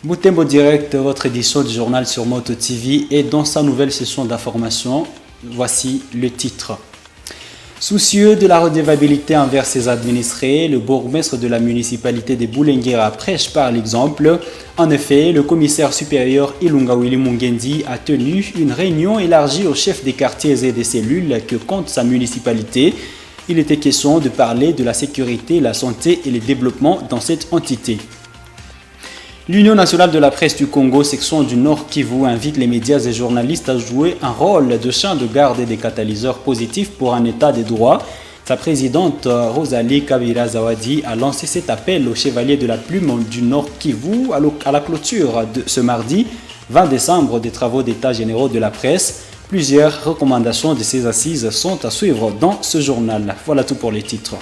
Boutembo Direct, votre édition du journal sur Moto TV et dans sa nouvelle session d'information, voici le titre. Soucieux de la redevabilité envers ses administrés, le bourgmestre de la municipalité de Boulenguera prêche par l'exemple. En effet, le commissaire supérieur Ilunga Willy Mungendi a tenu une réunion élargie aux chefs des quartiers et des cellules que compte sa municipalité. Il était question de parler de la sécurité, la santé et le développement dans cette entité. L'Union nationale de la presse du Congo, section du Nord Kivu, invite les médias et journalistes à jouer un rôle de chien de garde et des catalyseurs positifs pour un état des droits. Sa présidente Rosalie Kabila Zawadi a lancé cet appel aux chevaliers de la plume du Nord Kivu à la clôture de ce mardi 20 décembre des travaux d'état généraux de la presse. Plusieurs recommandations de ces assises sont à suivre dans ce journal. Voilà tout pour les titres.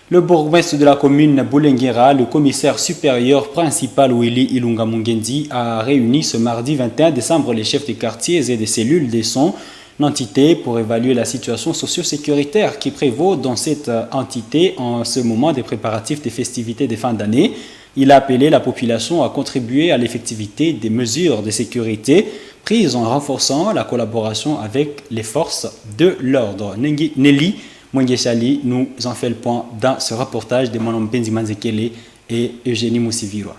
Le bourgmestre de la commune Boulenguera, le commissaire supérieur principal Willy Ilunga Mungendi, a réuni ce mardi 21 décembre les chefs des quartiers et des cellules de son entité pour évaluer la situation socio-sécuritaire qui prévaut dans cette entité en ce moment des préparatifs des festivités de fin d'année. Il a appelé la population à contribuer à l'effectivité des mesures de sécurité prises en renforçant la collaboration avec les forces de l'ordre. Nelly Mwengeshali nous en fait le point dans ce reportage de Manon Benzimanzekele et Eugénie Moussivirwa.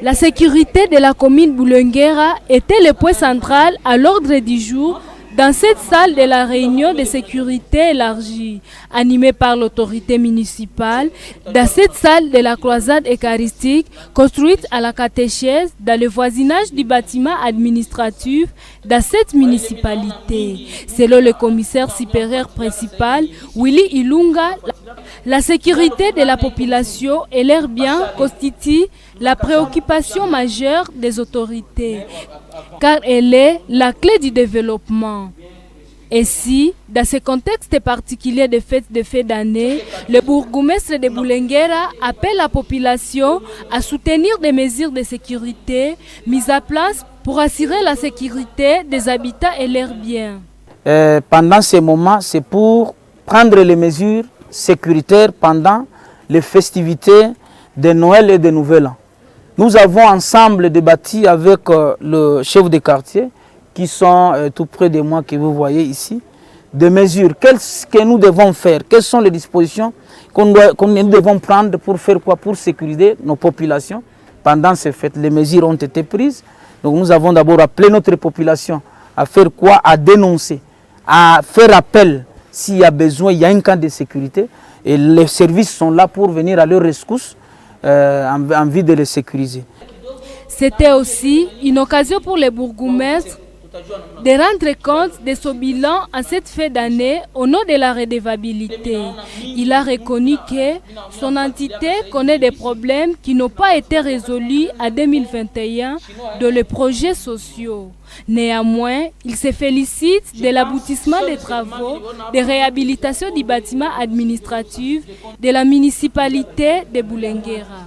La sécurité de la commune Boulenguera était le point central à l'ordre du jour dans cette salle de la réunion de sécurité élargie, animée par l'autorité municipale, dans cette salle de la croisade eucharistique, construite à la catéchèse, dans le voisinage du bâtiment administratif, dans cette municipalité. Selon le commissaire supérieur principal, Willy Ilunga, la sécurité de la population et leurs biens constitue la préoccupation majeure des autorités, car elle est la clé du développement. Ainsi, dans ce contexte particulier de fêtes de fin d'année, le bourgmestre de Boulenguera appelle la population à soutenir des mesures de sécurité mises en place pour assurer la sécurité des habitants et leurs biens. Pendant ces moments, c'est pour prendre les mesures sécuritaires pendant les festivités de Noël et de Nouvel An. Nous avons ensemble débattu avec le chef de quartier qui sont tout près de moi, que vous voyez ici, des mesures. Qu'est-ce que nous devons faire? Quelles sont les dispositions que nous devons prendre pour faire quoi? Pour sécuriser nos populations pendant ces fêtes. Les mesures ont été prises. Donc nous avons d'abord appelé notre population à faire quoi? À dénoncer, à faire appel s'il y a besoin, il y a un cas de sécurité. Et les services sont là pour venir à leur rescousse en vue de les sécuriser. C'était aussi une occasion pour les bourgmestres de rendre compte de son bilan en cette fin d'année au nom de la redevabilité. Il a reconnu que son entité connaît des problèmes qui n'ont pas été résolus en 2021 dans les projets sociaux. Néanmoins, il se félicite de l'aboutissement des travaux de réhabilitation du bâtiment administratif de la municipalité de Boulenguera.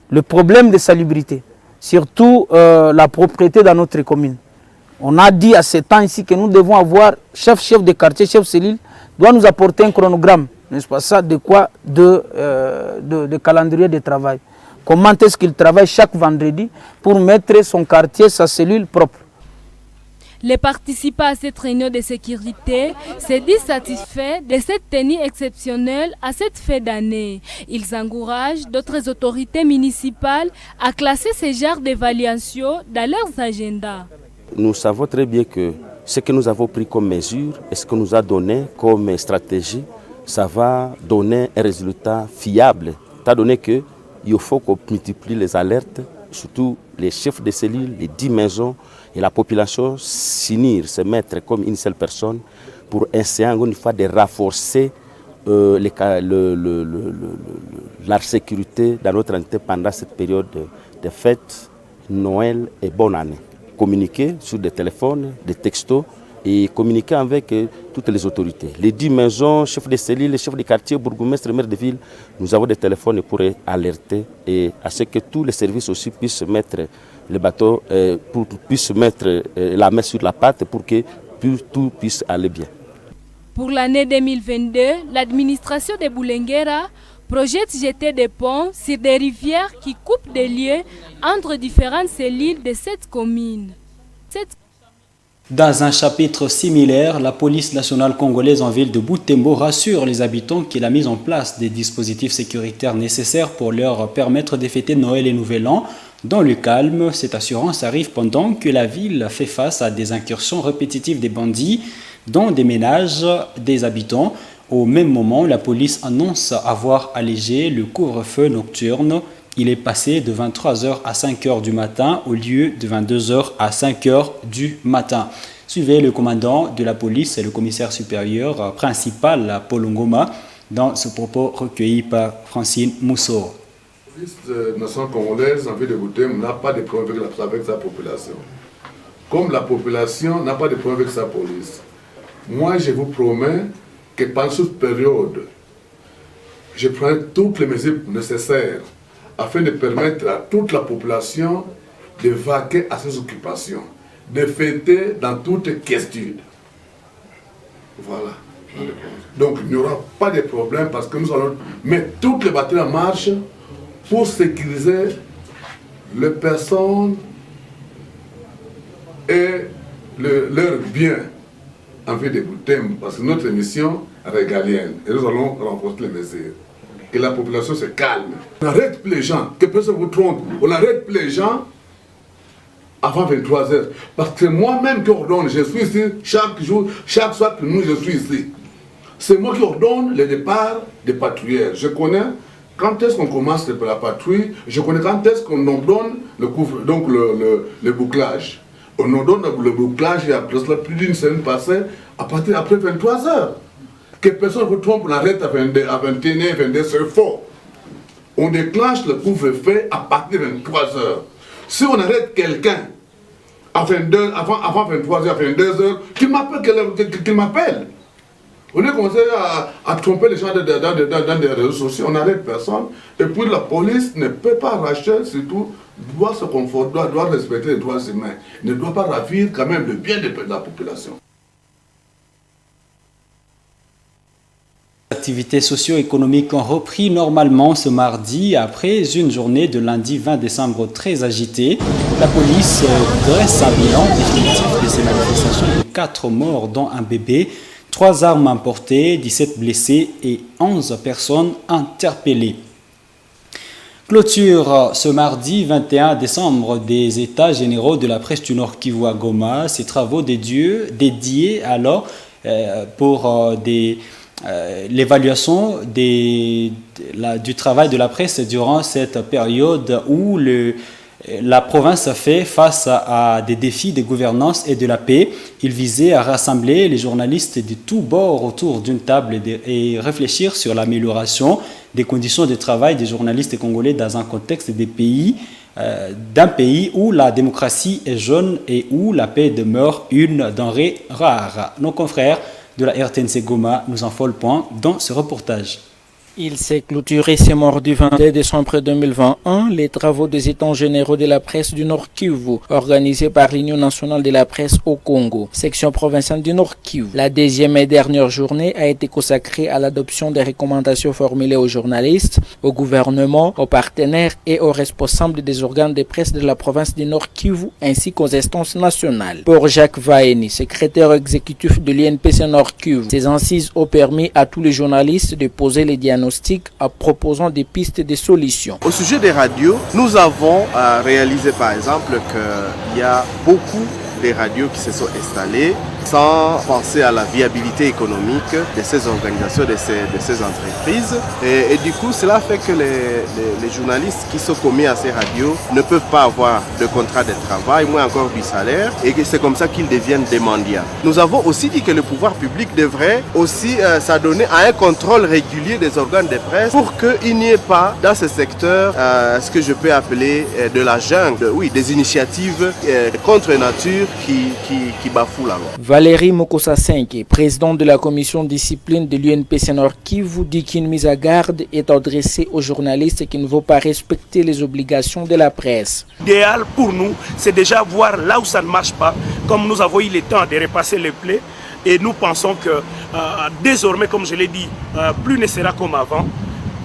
Le problème de salubrité, surtout la propriété dans notre commune. On a dit à ce temps ici que nous devons avoir chef de quartier, chef de cellule, doit nous apporter un chronogramme, n'est-ce pas ça, de quoi de calendrier de travail. Comment est-ce qu'il travaille chaque vendredi pour mettre son quartier, sa cellule propre. Les participants à cette réunion de sécurité se disent satisfaits de cette tenue exceptionnelle à cette fin d'année. Ils encouragent d'autres autorités municipales à classer ce genre d'évaluation dans leurs agendas. Nous savons très bien que ce que nous avons pris comme mesure et ce que nous a donné comme stratégie, ça va donner un résultat fiable. Étant donné qu'il faut qu'on multiplie les alertes, surtout les chefs de cellules, les 10 maisons et la population s'unir, se mettre comme une seule personne pour essayer encore une fois de renforcer la sécurité dans notre entité pendant cette période de fêtes, Noël et bonne année. Communiquer sur des téléphones, des textos et communiquer avec toutes les autorités. Les 10 maisons, chefs de cellule, les chefs de quartier, bourgmestre, maire de ville, nous avons des téléphones pour alerter et à ce que tous les services aussi puissent mettre le bateau, puissent mettre la main sur la pâte pour que tout puisse aller bien. Pour l'année 2022, l'administration de Boulenguera projette jeter des ponts sur des rivières qui coupent des lieux entre différentes cellules de cette commune. Dans un chapitre similaire, la police nationale congolaise en ville de Butembo rassure les habitants qu'il a mis en place des dispositifs sécuritaires nécessaires pour leur permettre de fêter Noël et Nouvel An dans le calme. Cette assurance arrive pendant que la ville fait face à des incursions répétitives des bandits dans des ménages des habitants. Au même moment, la police annonce avoir allégé le couvre-feu nocturne. Il est passé de 23h à 5h du matin au lieu de 22h à 5h du matin. Suivez le commandant de la police et le commissaire supérieur principal, Paul Ngoma, dans ce propos recueilli par Francine Mousseau. La police nationale congolaise en ville de Butembo n'a pas de problème avec sa population. Comme la population n'a pas de problème avec sa police. Moi, je vous promets que pendant cette période, je prendrai toutes les mesures nécessaires afin de permettre à toute la population de vaquer à ses occupations, de fêter dans toute quiétude. Voilà. Donc il n'y aura pas de problème parce que nous allons mettre toutes les batteries en marche pour sécuriser les personnes et leurs biens en ville de Butembo, parce que notre mission est régalienne et nous allons renforcer les mesures. Que la population se calme. On n'arrête plus les gens, que personne ne vous trompe, on n'arrête plus les gens avant 23h. Parce que moi-même qui ordonne, je suis ici chaque jour, chaque soir que nous, je suis ici. C'est moi qui ordonne le départ des patrouilleurs. Je connais quand est-ce qu'on commence la patrouille, je connais quand est-ce qu'on ordonne le couvre, donc le bouclage. On ordonne le bouclage il y a plus d'une semaine passée, à partir après 23h. Que personne ne vous trompe, on arrête à 21h, 22h, c'est faux. On déclenche le couvre-feu à partir de 23h. Si on arrête quelqu'un avant 23h, à 22h, qu'il m'appelle. On est commencé à tromper les gens dans des réseaux sociaux, on n'arrête personne. Et puis la police ne peut pas racheter, surtout, doit se conforter, doit respecter les droits humains. Ne doit pas ravir quand même le bien de la population. Les activités socio-économiques ont repris normalement ce mardi après une journée de lundi 20 décembre très agitée. La police dresse un bilan définitif de ces manifestations de 4 morts dont un bébé, 3 armes importées, 17 blessés et 11 personnes interpellées. Clôture ce mardi 21 décembre des États généraux de la presse du Nord Kivu à Goma. Ces travaux dédiés alors pour l'évaluation du travail de la presse durant cette période où la province fait face à des défis de gouvernance et de la paix. Il visait à rassembler les journalistes de tous bords autour d'une table et réfléchir sur l'amélioration des conditions de travail des journalistes congolais dans un contexte d'un pays où la démocratie est jeune et où la paix demeure une denrée rare. Nos confrères de la RTNC Goma nous en font le point dans ce reportage. Il s'est clôturé ce mardi 22 décembre 2021 les travaux des États généraux de la presse du Nord Kivu, organisés par l'Union nationale de la presse au Congo, section provinciale du Nord Kivu. La deuxième et dernière journée a été consacrée à l'adoption des recommandations formulées aux journalistes, au gouvernement, aux partenaires et aux responsables des organes de presse de la province du Nord Kivu, ainsi qu'aux instances nationales. Pour Jacques Vaeni, secrétaire exécutif de l'INPC Nord Kivu, ces assises ont permis à tous les journalistes de poser les diagnostics en proposant des pistes de solutions. Au sujet des radios, nous avons réalisé par exemple qu'il y a beaucoup de radios qui se sont installées sans penser à la viabilité économique de ces organisations, de ces entreprises. Et du coup, cela fait que les journalistes qui sont commis à ces radios ne peuvent pas avoir de contrat de travail, moins encore du salaire, et c'est comme ça qu'ils deviennent des mendiants. Nous avons aussi dit que le pouvoir public devrait aussi s'adonner à un contrôle régulier des organes de presse pour qu'il n'y ait pas dans ce secteur ce que je peux appeler de la jungle, oui, des initiatives contre nature qui bafouent la loi. Valérie Mokosa-Senke, présidente de la commission discipline de l'UNPC Nord Kivu, dit qu'une mise à garde est adressée aux journalistes qui ne vont pas respecter les obligations de la presse. L'idéal pour nous, c'est déjà voir là où ça ne marche pas, comme nous avons eu le temps de repasser les plaies. Et nous pensons que désormais, comme je l'ai dit, plus ne sera comme avant.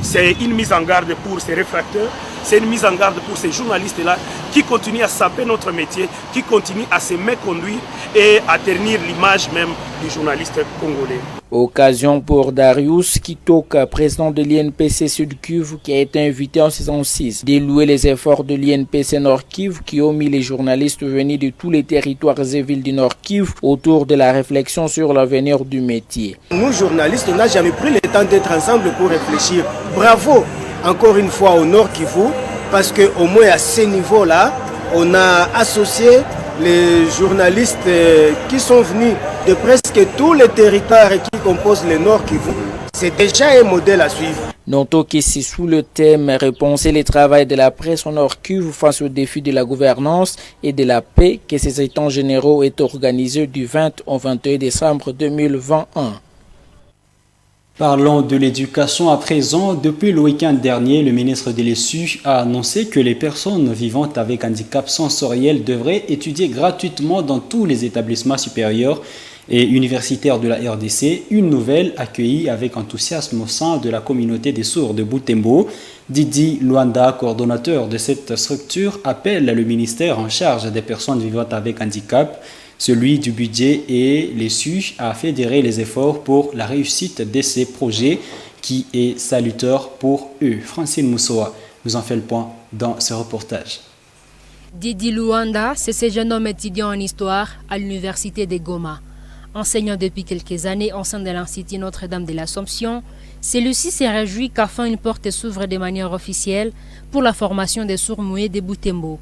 c'est une mise en garde pour ces réfracteurs, c'est une mise en garde pour ces journalistes-là qui continuent à saper notre métier, qui continuent à se méconduire et à ternir l'image même du journaliste congolais. Occasion pour Darius Kitoka, président de l'INPC Sud Kivu, qui a été invité en saison 6, d'élouer les efforts de l'INPC Nord Kivu qui ont mis les journalistes venus de tous les territoires et villes du Nord Kivu autour de la réflexion sur l'avenir du métier. Nous, journalistes, on n'a jamais pris le temps d'être ensemble pour réfléchir. Bravo encore une fois au Nord Kivu, parce qu'au moins à ce niveau-là, on a associé les journalistes qui sont venus de presque tous les territoires qui composent le Nord Kivu. C'est déjà un modèle à suivre. Notons qu'ici, sous le thème « Réponser le travail de la presse au Nord Kivu face aux défis de la gouvernance et de la paix » que ces états généraux est organisé du 20 au 21 décembre 2021. Parlons de l'éducation à présent. Depuis le week-end dernier, le ministre de l'ESU a annoncé que les personnes vivant avec handicap sensoriel devraient étudier gratuitement dans tous les établissements supérieurs et universitaires de la RDC. Une nouvelle accueillie avec enthousiasme au sein de la communauté des sourds de Butembo. Didi Luanda, coordonnateur de cette structure, appelle le ministère en charge des personnes vivant avec handicap, celui du budget et l'ESU à fédérer les efforts pour la réussite de ces projets qui est salutaire pour eux. Francine Moussoa nous en fait le point dans ce reportage. Didi Luanda, c'est ce jeune homme étudiant en histoire à l'université de Goma. Enseignant depuis quelques années au sein de l'Institut Notre-Dame de l'Assomption, celui-ci s'est réjoui qu'enfin une porte s'ouvre de manière officielle pour la formation des sourds-muets de Butembo.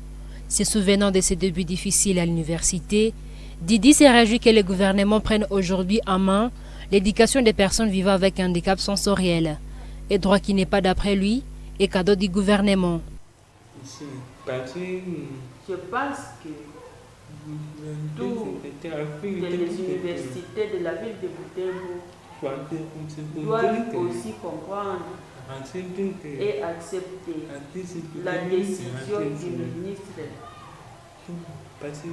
Se souvenant de ses débuts difficiles à l'université, Didi s'est réjoui que le gouvernement prenne aujourd'hui en main l'éducation des personnes vivant avec un handicap sensoriel, et droit qui n'est pas d'après lui et cadeau du gouvernement. Je pense que toutes les universités de la ville de Butembo doivent aussi comprendre et accepter la décision du ministre. Parce que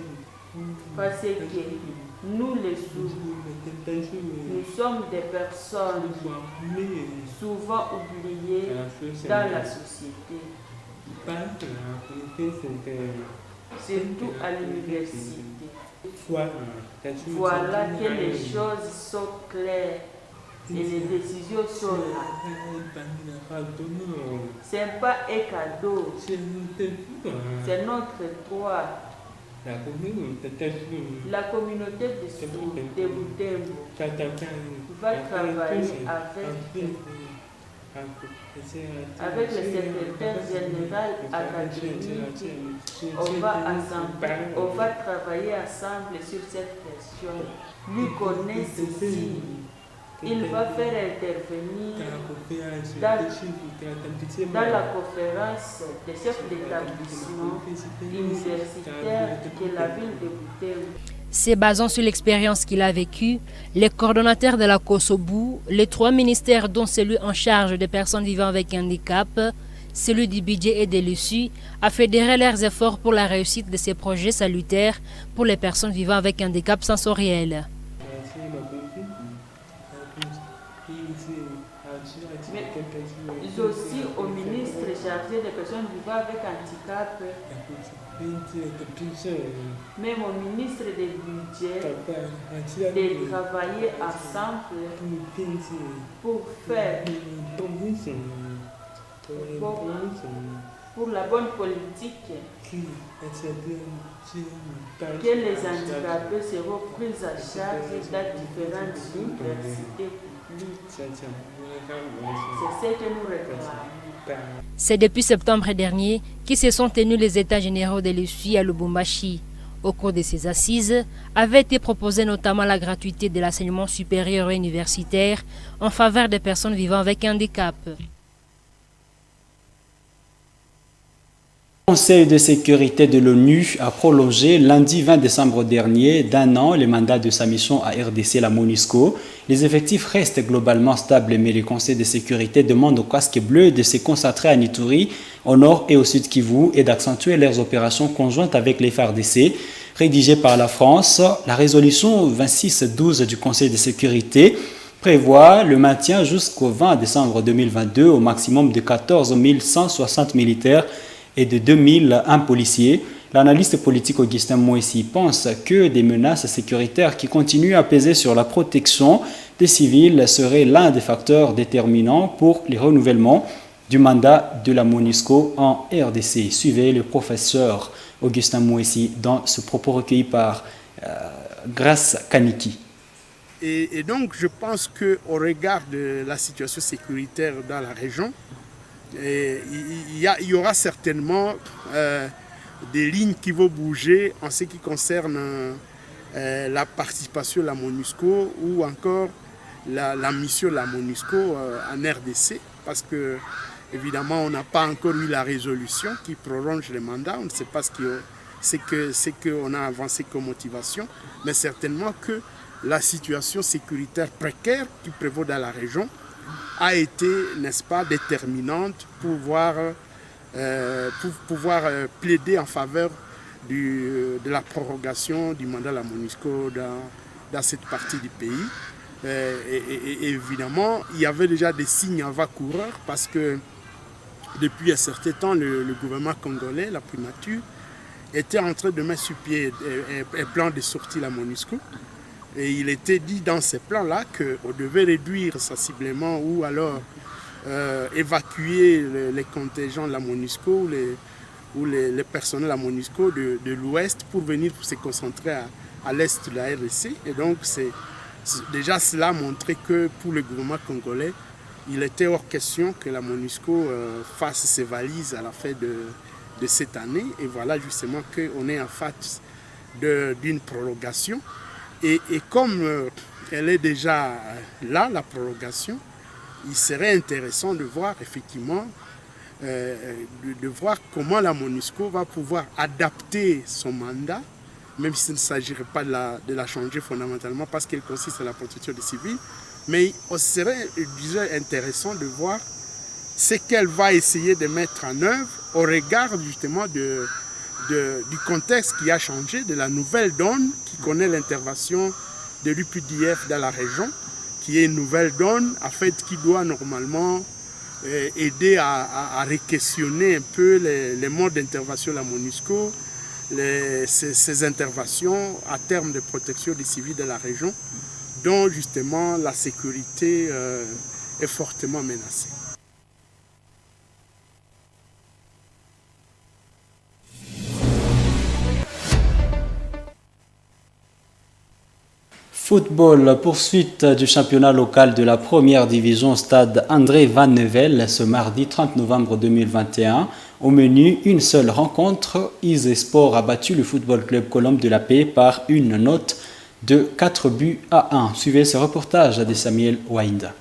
nous les sourds, nous sommes des personnes souvent oubliées dans la société, surtout à l'université. Voilà que les choses sont claires et les décisions sont là. Ce n'est pas un cadeau, c'est notre droit. La communauté de sourds de Butembo va travailler avec le secrétaire général académique. On va travailler ensemble sur cette question. Lui connaît ceci. Il va faire intervenir dans la conférence des chefs d'établissement universitaire de la ville de Butembo. Se basant sur l'expérience qu'il a vécue, les coordonnateurs de la COSOBU, les 3 ministères dont celui en charge des personnes vivant avec handicap, celui du budget et de l'ESU, a fédéré leurs efforts pour la réussite de ces projets salutaires pour les personnes vivant avec handicap sensoriel. Mais aussi au ministre chargé des personnes vivant avec handicap, même au ministre du budget, de travailler ensemble pour faire pour la bonne politique que les handicapés seront pris en charge dans différentes universités publiques. C'est ce que nous réclamons. C'est depuis septembre dernier que se sont tenus les états généraux de l'ESU à Lubumbashi. Au cours de ces assises, avait été proposée notamment la gratuité de l'enseignement supérieur et universitaire en faveur des personnes vivant avec handicap. Le Conseil de sécurité de l'ONU a prolongé lundi 20 décembre dernier d'1 an les mandats de sa mission à RDC, la MONUSCO. Les effectifs restent globalement stables, mais le Conseil de sécurité demande aux casques bleus de se concentrer à Nituri, au nord et au sud Kivu, et d'accentuer leurs opérations conjointes avec les FARDC. Rédigée par la France, la résolution 2612 du Conseil de sécurité prévoit le maintien jusqu'au 20 décembre 2022 au maximum de 14 160 militaires et de 2001 policiers. L'analyste politique Augustin Moïsi pense que des menaces sécuritaires qui continuent à peser sur la protection des civils seraient l'un des facteurs déterminants pour le renouvellement du mandat de la MONUSCO en RDC. Suivez le professeur Augustin Moïsi dans ce propos recueilli par Grace Kaniki. Et donc je pense qu'au regard de la situation sécuritaire dans la région, il y aura certainement des lignes qui vont bouger en ce qui concerne la participation de la MONUSCO ou encore la mission de la MONUSCO en RDC, parce que évidemment on n'a pas encore eu la résolution qui prolonge le mandat, on ne sait pas ce qu'on a avancé comme motivation, mais certainement que la situation sécuritaire précaire qui prévaut dans la région a été, n'est-ce pas, déterminante pour pouvoir plaider en faveur de la prorogation du mandat de la MONUSCO dans cette partie du pays. Et évidemment, il y avait déjà des signes avant-coureurs parce que depuis un certain temps, le gouvernement congolais, la primature, était en train de mettre sur pied un plan de sortie de la MONUSCO. Et il était dit dans ces plans-là qu'on devait réduire sensiblement ou alors évacuer les contingents de la MONUSCO ou les personnels de la MONUSCO de l'ouest pour venir se concentrer à l'est de la RDC. Et donc déjà cela montrait que pour le gouvernement congolais, il était hors question que la MONUSCO fasse ses valises à la fin de cette année. Et voilà justement qu'on est en face d'une prolongation. Et comme elle est déjà là, la prolongation, il serait intéressant de voir effectivement, de voir comment la MONUSCO va pouvoir adapter son mandat, même s'il ne s'agirait pas de la changer fondamentalement parce qu'elle consiste à la protection des civils. Mais il serait, disais, intéressant de voir ce qu'elle va essayer de mettre en œuvre au regard justement du contexte qui a changé, de la nouvelle donne qui connaît l'intervention de l'UPDF dans la région, qui est une nouvelle donne en fait, qui doit normalement aider à re-questionner un peu les modes d'intervention de la MONUSCO, ces interventions à terme de protection des civils de la région, dont justement la sécurité est fortement menacée. Football, poursuite du championnat local de la première division au stade André Van Nevel ce mardi 30 novembre 2021. Au menu, une seule rencontre. Isesport a battu le Football Club Colombe de la Paix par une note de 4-1. Suivez ce reportage de Samuel Wainda.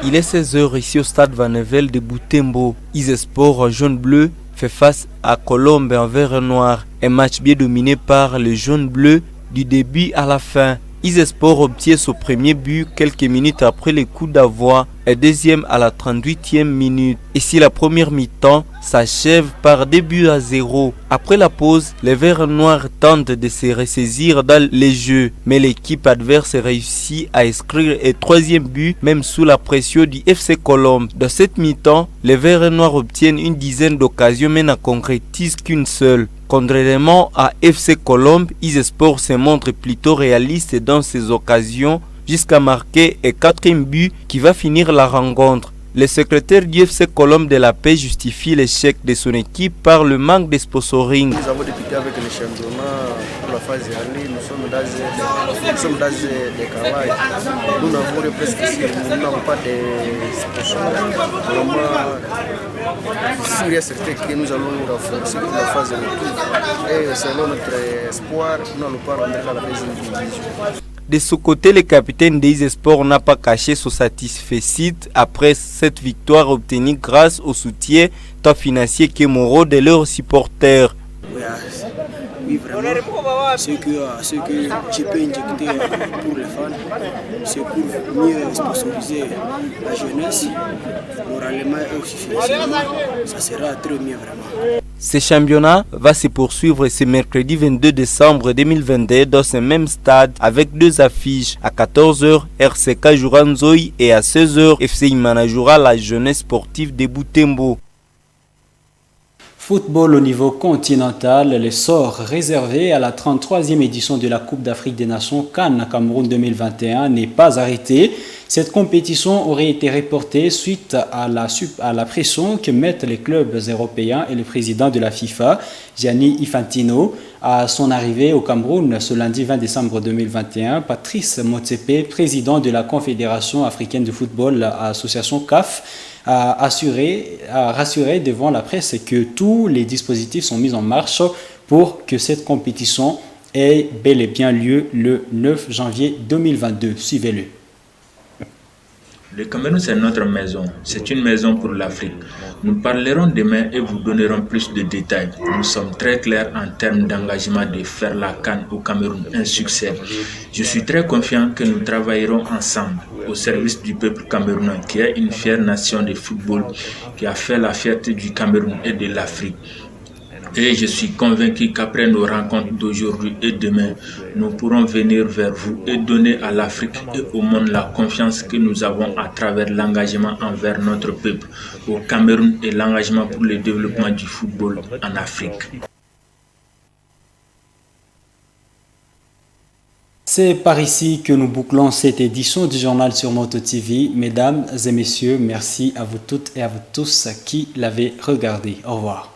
Il est 16h ici au stade Van Nevel de Boutembo. Isesport jaune-bleu fait face à Colombe en vert et noir. Un match bien dominé par les jaunes-bleus du début à la fin. Isesport obtient son premier but quelques minutes après les coups d'envoi et deuxième à la 38e minute. Et si la première mi-temps s'achève par 2-0. Après la pause, les verts noirs tentent de se ressaisir dans les jeux, mais l'équipe adverse réussit à inscrire un troisième but même sous la pression du FC Colombe. Dans cette mi-temps, les verts noirs obtiennent une dizaine d'occasions mais n'en concrétisent qu'une seule. Contrairement à FC Colombe, Isesport se montre plutôt réaliste dans ses occasions jusqu'à marquer un quatrième but qui va finir la rencontre. Le secrétaire du FC Colombe de la Paix justifie l'échec de son équipe par le manque de sponsoring. Nous avons débuté avec le championnat pour la phase année. Nous sommes dans des travail. Nous n'avons presque nous n'avons pas de sponsoring. Vraiment, il est certain que nous allons nous renforcer pour la phase de retour. Et selon notre espoir, nous n'allons pas rentrer dans la deuxième division. De ce côté, le capitaine d'Isesport n'a pas caché son satisfait après cette victoire obtenue grâce au soutien tant financier que moraux de leurs supporters. Oui, vraiment. Ce que je peux injecter pour les fans, c'est pour mieux sponsoriser la jeunesse, moralement et aussi financièrement. Ça sera très mieux vraiment. Ce championnat va se poursuivre ce mercredi 22 décembre 2022 dans ce même stade avec deux affiches. À 14h, RCK jouera Nzoï et à 16h, FC Imana jouera la jeunesse sportive de Butembo. Football au niveau continental, le sort réservé à la 33e édition de la Coupe d'Afrique des Nations CAN Cameroun 2021 n'est pas arrêté. Cette compétition aurait été reportée suite à la pression que mettent les clubs européens et le président de la FIFA, Gianni Infantino. À son arrivée au Cameroun ce lundi 20 décembre 2021, Patrice Motsepe, président de la Confédération africaine de football, association CAF, a rassuré devant la presse que tous les dispositifs sont mis en marche pour que cette compétition ait bel et bien lieu le 9 janvier 2022. Suivez-le. Le Cameroun, c'est notre maison. C'est une maison pour l'Afrique. Nous parlerons demain et vous donnerons plus de détails. Nous sommes très clairs en termes d'engagement de faire la CAN au Cameroun un succès. Je suis très confiant que nous travaillerons ensemble au service du peuple camerounais qui est une fière nation de football qui a fait la fierté du Cameroun et de l'Afrique. Et je suis convaincu qu'après nos rencontres d'aujourd'hui et demain, nous pourrons venir vers vous et donner à l'Afrique et au monde la confiance que nous avons à travers l'engagement envers notre peuple au Cameroun et l'engagement pour le développement du football en Afrique. C'est par ici que nous bouclons cette édition du journal sur Moto TV. Mesdames et messieurs, merci à vous toutes et à vous tous qui l'avez regardé. Au revoir.